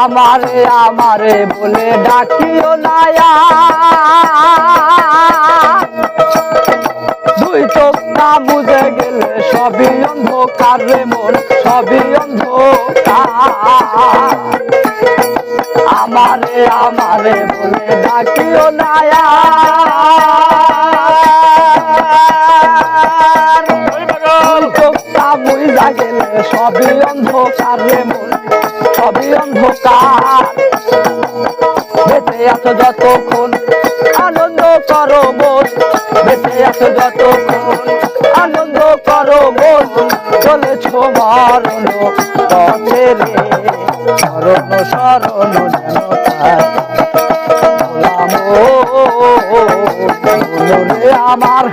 আমারে আমারে বলে ডাকিও নায়া দুই চোখ না বুঝে গেলে সবই অন্ধকার রে মন সবই অন্ধকার আমারে আমারে বলে ডাকিও নায়া চোখটা বুঝা গেলে সবই অন্ধকার রে মন সবই অন্ধকার বেঁচে আছো যতক্ষণ আনন্দ করো মন বেঁচে আছো যতক্ষণ আনন্দ করো মন চলেছ মরণ পথে রে শরণ শরণ যেন রে আমার